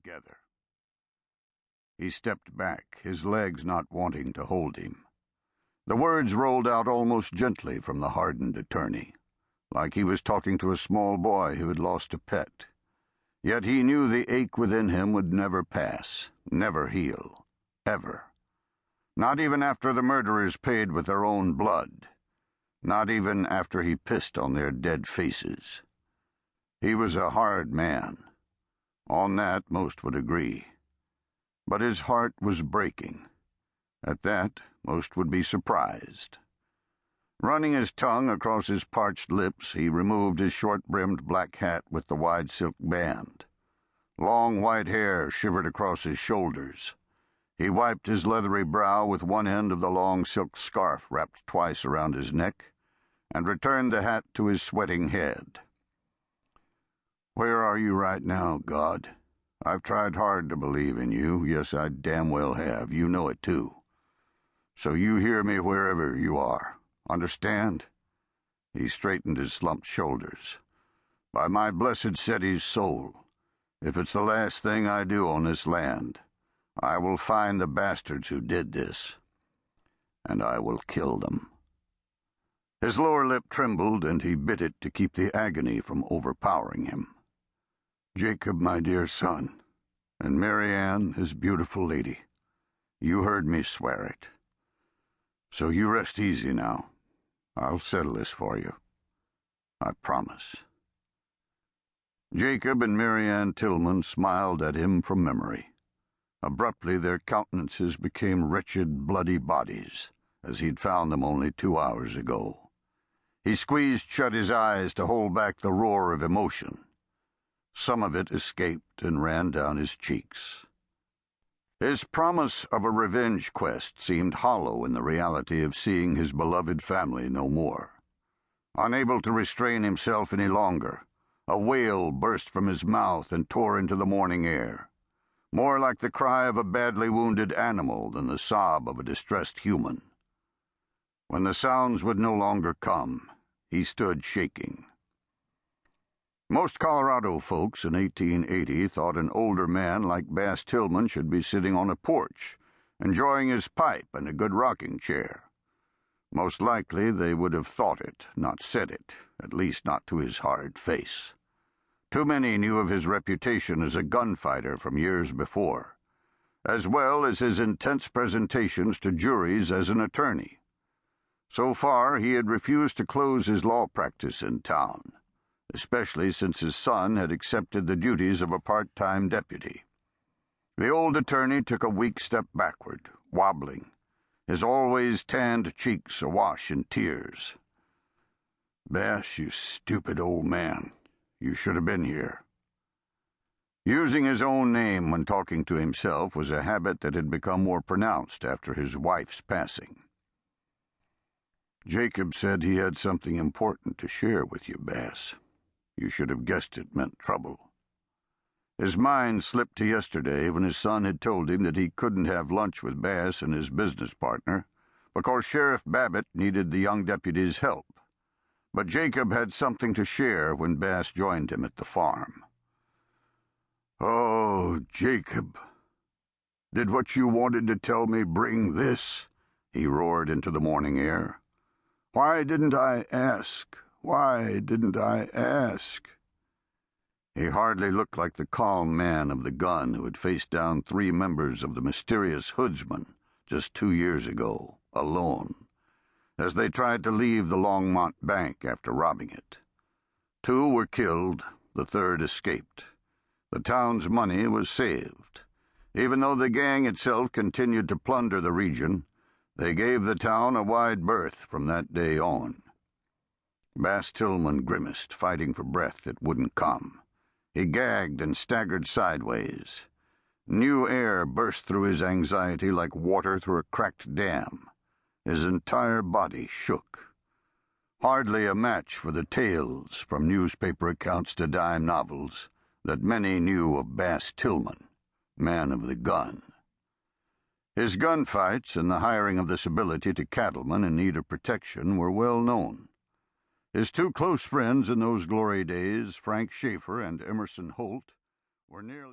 together. He stepped back, his legs not wanting to hold him. The words rolled out almost gently from the hardened attorney, like he was talking to a small boy who had lost a pet. Yet he knew the ache within him would never pass, never heal, ever. Not even after the murderers paid with their own blood. Not even after he pissed on their dead faces. He was a hard man. On that, most would agree. But his heart was breaking. At that, most would be surprised. Running his tongue across his parched lips, he removed his short-brimmed black hat with the wide silk band. Long white hair shivered across his shoulders. He wiped his leathery brow with one end of the long silk scarf wrapped twice around his neck, and returned the hat to his sweating head. "Where are you right now, God? I've tried hard to believe in you. Yes, I damn well have. You know it, too. So you hear me wherever you are. Understand?" He straightened his slumped shoulders. "By my blessed Seti's soul, if it's the last thing I do on this land, I will find the bastards who did this, and I will kill them." His lower lip trembled, and he bit it to keep the agony from overpowering him. "Jacob, my dear son, and Mary Ann, his beautiful lady, you heard me swear it. So you rest easy now. I'll settle this for you. I promise." Jacob and Mary Ann Tillman smiled at him from memory. Abruptly their countenances became wretched, bloody bodies, as he'd found them only 2 hours ago. He squeezed shut his eyes to hold back the roar of emotion. Some of it escaped and ran down his cheeks. His promise of a revenge quest seemed hollow in the reality of seeing his beloved family no more. Unable to restrain himself any longer, a wail burst from his mouth and tore into the morning air, more like the cry of a badly wounded animal than the sob of a distressed human. When the sounds would no longer come, he stood shaking. Most Colorado folks in 1880 thought an older man like Bass Tillman should be sitting on a porch, enjoying his pipe and a good rocking chair. Most likely they would have thought it, not said it, at least not to his hard face. Too many knew of his reputation as a gunfighter from years before, as well as his intense presentations to juries as an attorney. So far, he had refused to close his law practice in town, especially since his son had accepted the duties of a part-time deputy. The old attorney took a weak step backward, wobbling, his always tanned cheeks awash in tears. "Bass, you stupid old man. You should have been here." Using his own name when talking to himself was a habit that had become more pronounced after his wife's passing. "Jacob said he had something important to share with you, Bass. You should have guessed it meant trouble." His mind slipped to yesterday when his son had told him that he couldn't have lunch with Bass and his business partner because Sheriff Babbitt needed the young deputy's help. But Jacob had something to share when Bass joined him at the farm. "Oh, Jacob, did what you wanted to tell me bring this?" he roared into the morning air. "Why didn't I ask? Why didn't I ask?" He hardly looked like the calm man of the gun who had faced down 3 members of the mysterious Hoodsman just 2 years ago, alone, as they tried to leave the Longmont Bank after robbing it. 2 were killed, the 3rd escaped. The town's money was saved. Even though the gang itself continued to plunder the region, they gave the town a wide berth from that day on. Bass Tillman grimaced, fighting for breath that wouldn't come. He gagged and staggered sideways. New air burst through his anxiety like water through a cracked dam. His entire body shook. Hardly a match for the tales, from newspaper accounts to dime novels, that many knew of Bass Tillman, man of the gun. His gunfights and the hiring of this ability to cattlemen in need of protection were well known. His 2 close friends in those glory days, Frank Schaefer and Emerson Holt, were nearly